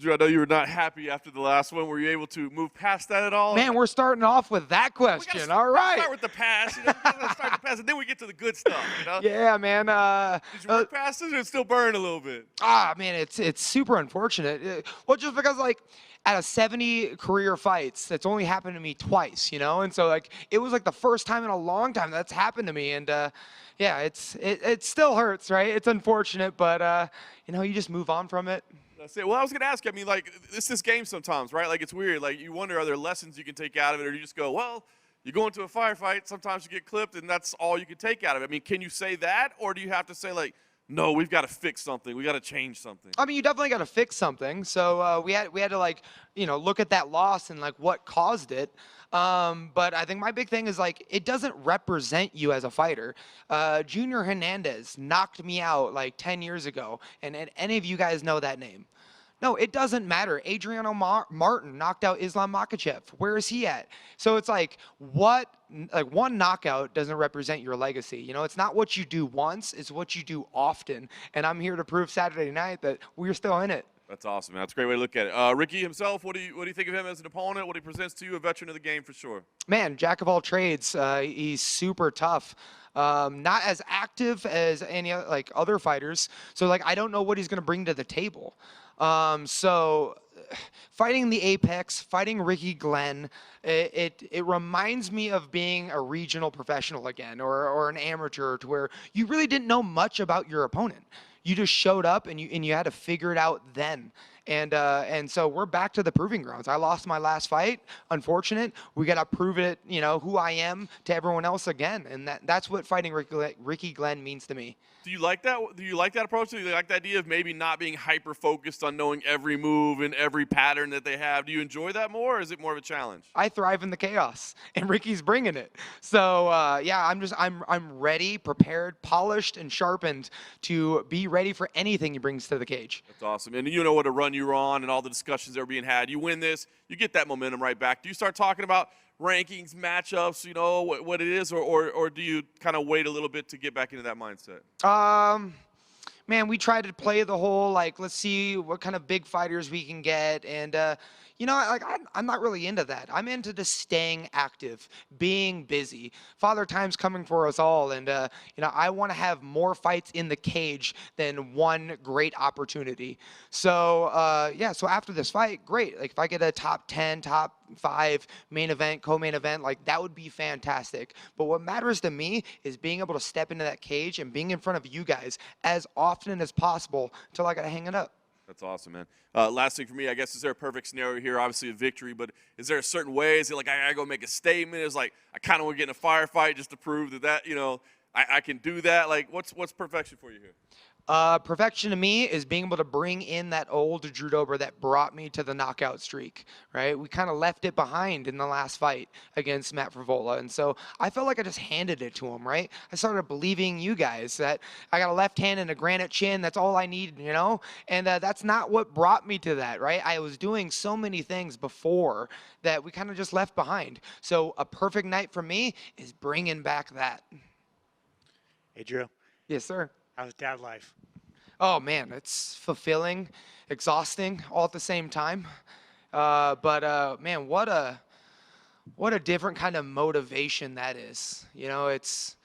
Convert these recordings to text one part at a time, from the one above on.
Drew, I know you were not happy after the last one. Were you able to move past that at all? Man, we're starting off with that question. All right. Start with the past. You know, let's start the past, and then we get to the good stuff. You know. Yeah, man. Did you work past it, or it still burn a little bit? Man, it's super unfortunate. Well, just because like out of 70 career fights, that's only happened to me twice, you know, and so like it was like the first time in a long time that's happened to me, and yeah, it still hurts, right? It's unfortunate, but you know, you just move on from it. That's it. Well, I was going to ask you, I mean, like, it's this game sometimes, right? Like, it's weird. Like, you wonder, are there lessons you can take out of it, or you just go, well, you go into a firefight, sometimes you get clipped, and that's all you can take out of it. I mean, can you say that, or do you have to say, like, no, we've got to fix something. We got to change something. I mean, you definitely got to fix something. So we had to like, you know, look at that loss and like what caused it. But I think my big thing is like it doesn't represent you as a fighter. Junior Hernandez knocked me out like 10 years ago, and any of you guys know that name? No, it doesn't matter. Adriano Martin knocked out Islam Makhachev. Where is he at? So it's like one knockout doesn't represent your legacy. You know, it's not what you do once, it's what you do often. And I'm here to prove Saturday night that we're still in it. That's awesome, man. That's a great way to look at it. Ricky himself, what do you think of him as an opponent? What he presents to you, a veteran of the game for sure? Man, jack of all trades. He's super tough. Not as active as any like other fighters. So like I don't know what he's gonna bring to the table. So fighting the Apex, fighting Ricky Glenn, it reminds me of being a regional professional again, or an amateur, to where you really didn't know much about your opponent. You just showed up and you had to figure it out then. And so we're back to the proving grounds. I lost my last fight. Unfortunate. We got to prove it, you know, who I am to everyone else again. And that's what fighting Ricky Glenn means to me. Do you like that? Do you like that approach? Do you like the idea of maybe not being hyper focused on knowing every move and every pattern that they have? Do you enjoy that more, or is it more of a challenge? I thrive in the chaos, and Ricky's bringing it. So yeah, I'm ready, prepared, polished, and sharpened to be ready for anything he brings to the cage. That's awesome. And you know what a run you're on and all the discussions that are being had. You win this, you get that momentum right back. Do you start talking about rankings, matchups, you know, what it is, or do you kind of wait a little bit to get back into that mindset? Man, we try to play the whole, like, let's see what kind of big fighters we can get. And, you know, like, I'm not really into that. I'm into just staying active, being busy. Father Time's coming for us all. And, you know, I want to have more fights in the cage than one great opportunity. So, yeah, so after this fight, great. Like, if I get a top 10, top 5 main event, co-main event, like that would be fantastic. But what matters to me is being able to step into that cage and being in front of you guys as often as possible until I got to hang it up. That's awesome, man. Last thing for me, I guess, is there a perfect scenario here? Obviously a victory, but is there a certain way? Is it like I gotta go make a statement? Is like I kind of want to get in a firefight just to prove that you know I can do that? Like what's perfection for you here? Perfection to me is being able to bring in that old Drew Dober that brought me to the knockout streak, right? We kind of left it behind in the last fight against Matt Frivola, and so I felt like I just handed it to him, right? I started believing you guys that I got a left hand and a granite chin, that's all I need, you know? And that's not what brought me to that, right? I was doing so many things before that we kind of just left behind. So a perfect night for me is bringing back that. Hey, Drew. Yes, sir. How's dad life? Oh man, it's fulfilling, exhausting, all at the same time. But man, what a different kind of motivation that is. You know, it's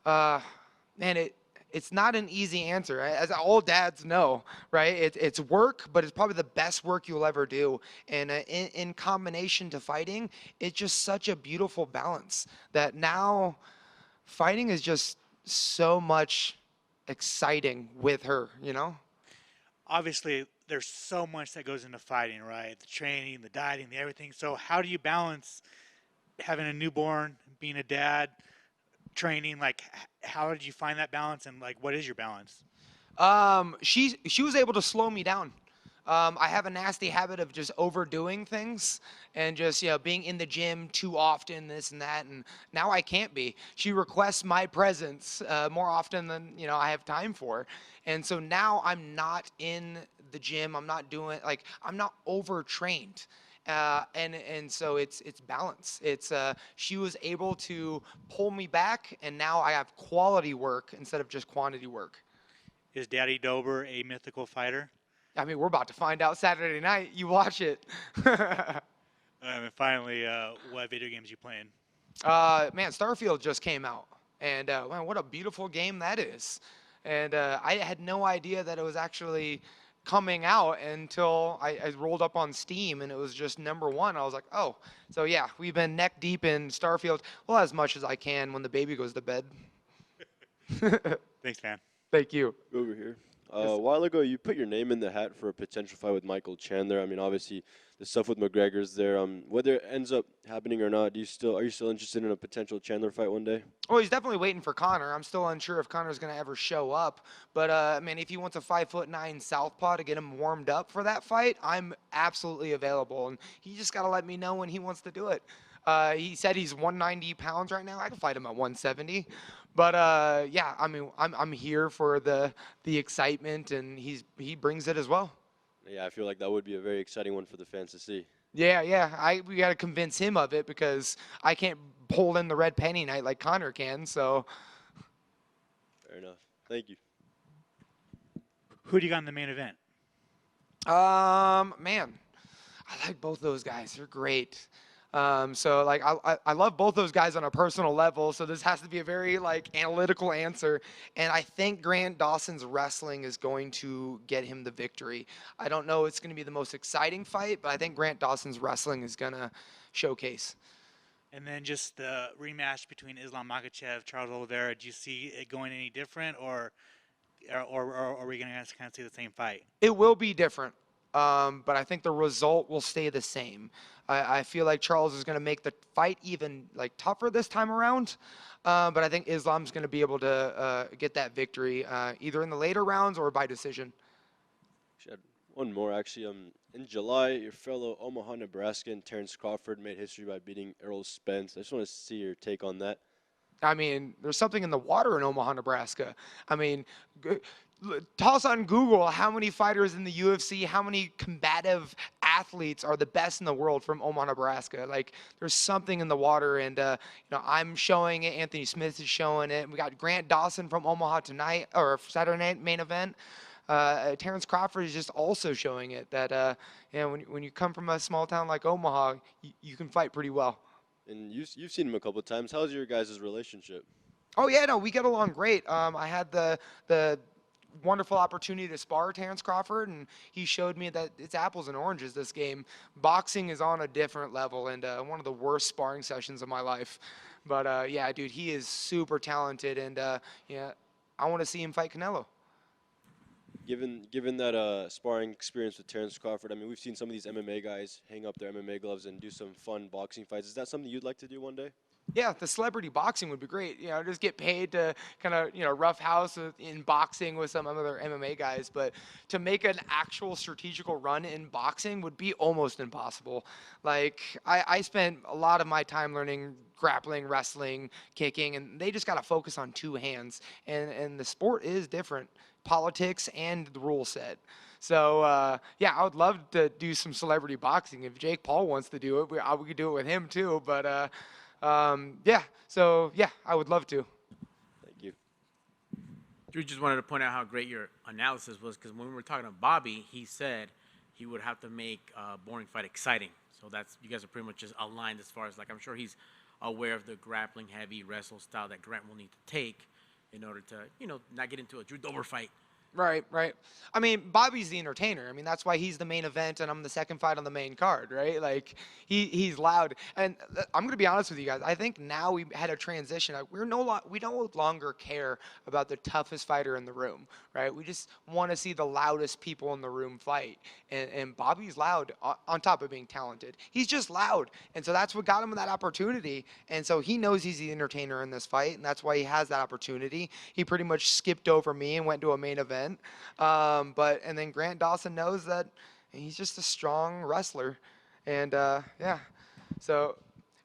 man, it's not an easy answer, right? As all dads know, right? It's work, but it's probably the best work you'll ever do. And in combination to fighting, it's just such a beautiful balance that now fighting is just so much exciting with her, you know? Obviously, there's so much that goes into fighting, right? The training, the dieting, the everything. So how do you balance having a newborn, being a dad, training? Like, how did you find that balance, and like, what is your balance? She was able to slow me down. I have a nasty habit of just overdoing things and just, you know, being in the gym too often, this and that, and now I can't be. She requests my presence more often than, you know, I have time for. And so now I'm not in the gym. I'm not doing, like, I'm not overtrained. And so it's balance. It's she was able to pull me back, and now I have quality work instead of just quantity work. Is Daddy Dober a mythical fighter? I mean, we're about to find out Saturday night. You watch it. And finally, what video games you playing? Man, Starfield just came out, and man, what a beautiful game that is. And I had no idea that it was actually coming out until I rolled up on Steam, and it was just #1. I was like, oh, so yeah, we've been neck deep in Starfield. Well, as much as I can when the baby goes to bed. Thanks, man. Thank you. Over here. A while ago, you put your name in the hat for a potential fight with Michael Chandler. I mean, obviously, the stuff with McGregor's there. Whether it ends up happening or not, are you still interested in a potential Chandler fight one day? Well, he's definitely waiting for Connor. I'm still unsure if Connor's going to ever show up. But, man, if he wants a 5'9" southpaw to get him warmed up for that fight, I'm absolutely available. And he just got to let me know when he wants to do it. He said he's 190 pounds right now. I can fight him at 170. But yeah, I mean, I'm here for the excitement, and he brings it as well. Yeah, I feel like that would be a very exciting one for the fans to see. Yeah. We got to convince him of it because I can't pull in the red penny night like Connor can. So. Fair enough. Thank you. Who do you got in the main event? Man, I like both those guys. They're great. So like I love both those guys on a personal level. So this has to be a very like analytical answer. And I think Grant Dawson's wrestling is going to get him the victory. I don't know it's going to be the most exciting fight, but I think Grant Dawson's wrestling is going to showcase. And then just the rematch between Islam Makhachev, Charles Oliveira. Do you see it going any different, or are we going to kind of see the same fight? It will be different. But I think the result will stay the same. I feel like Charles is going to make the fight even like tougher this time around. But I think Islam's going to be able to get that victory either in the later rounds or by decision. Actually, I had one more, actually. In July, your fellow Omaha, Nebraskan Terrence Crawford made history by beating Errol Spence. I just want to see your take on that. I mean, there's something in the water in Omaha, Nebraska. I mean, toss on Google how many fighters in the UFC, how many combative athletes are the best in the world from Omaha, Nebraska. Like, there's something in the water, and I'm showing it. Anthony Smith is showing it. We got Grant Dawson from Omaha tonight, or Saturday night main event. Terrence Crawford is just also showing it that when you come from a small town like Omaha, you can fight pretty well. And you've seen him a couple of times. How's your guys' relationship? Oh yeah, no, we get along great. I had the wonderful opportunity to spar Terrence Crawford, and he showed me that it's apples and oranges. This game, boxing is on a different level, and one of the worst sparring sessions of my life. But yeah, dude, he is super talented, and yeah, I want to see him fight Canelo. Given that sparring experience with Terrence Crawford, I mean, we've seen some of these MMA guys hang up their MMA gloves and do some fun boxing fights. Is that something you'd like to do one day? Yeah, the celebrity boxing would be great. Just get paid to kind of, rough house in boxing with some other MMA guys. But to make an actual strategical run in boxing would be almost impossible. Like, I spent a lot of my time learning grappling, wrestling, kicking, and they just got to focus on two hands. And the sport is different, politics and the rule set. So, yeah, I would love to do some celebrity boxing. If Jake Paul wants to do it, we could do it with him too. But, yeah, so yeah, I would love to. Thank you. Drew, just wanted to point out how great your analysis was, because when we were talking to Bobby, he said he would have to make a boring fight exciting. So that's, you guys are pretty much just aligned as far as, like, I'm sure he's aware of the grappling heavy wrestle style that Grant will need to take in order to, not get into a Drew Dober fight. Right. I mean, Bobby's the entertainer. I mean, that's why he's the main event and I'm the second fight on the main card, right? Like, he's loud. And I'm going to be honest with you guys. I think now we had a transition. We no longer care about the toughest fighter in the room, right? We just want to see the loudest people in the room fight. And Bobby's loud on top of being talented. He's just loud. And so that's what got him that opportunity. And so he knows he's the entertainer in this fight, and that's why he has that opportunity. He pretty much skipped over me and went to a main event. And then Grant Dawson knows that he's just a strong wrestler, and yeah. So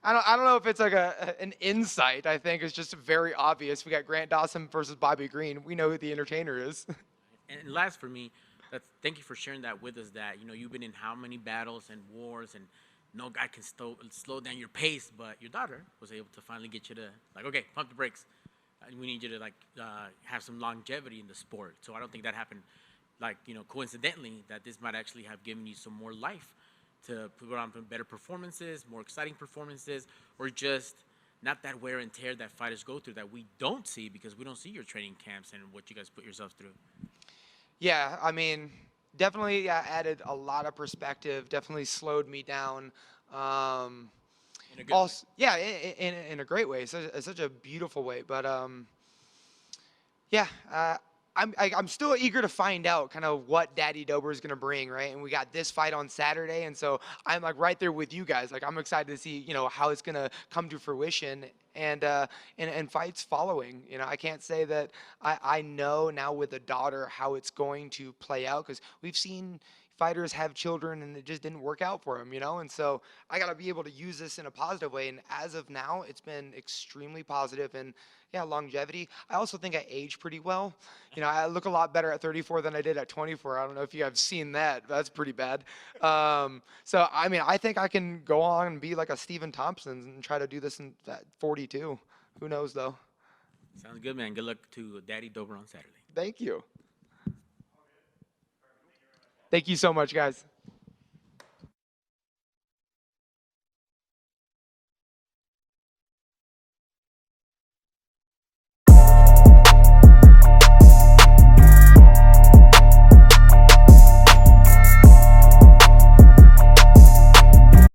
I don't know if it's like an insight. I think it's just very obvious. We got Grant Dawson versus Bobby Green. We know who the entertainer is. And last for me, thank you for sharing that with us. That you've been in how many battles and wars, and no guy can slow down your pace. But your daughter was able to finally get you to okay, pump the brakes. We need you to have some longevity in the sport. So I don't think that happened like, coincidentally, that this might actually have given you some more life to put on better performances, more exciting performances, or just not that wear and tear that fighters go through that we don't see because we don't see your training camps and what you guys put yourselves through? Yeah, I mean, definitely added a lot of perspective. Definitely slowed me down. In a good Also, yeah, in a great way, such a beautiful way. But yeah, I'm still eager to find out kind of what Daddy Dober is gonna bring, right? And we got this fight on Saturday, and so I'm like right there with you guys. Like I'm excited to see how it's gonna come to fruition, and fights following. I can't say that I know now with a daughter how it's going to play out because we've seen fighters have children and it just didn't work out for them, and so I got to be able to use this in a positive way, and as of now it's been extremely positive. And yeah, longevity, I also think I age pretty well. I look a lot better at 34 than I did at 24. I don't know if you have seen that, but that's pretty bad. So I mean, I think I can go on and be like a Stephen Thompson and try to do this at 42. Who knows though. Sounds good, man. Good luck to Daddy Dober on Saturday. Thank you. Thank you so much, guys.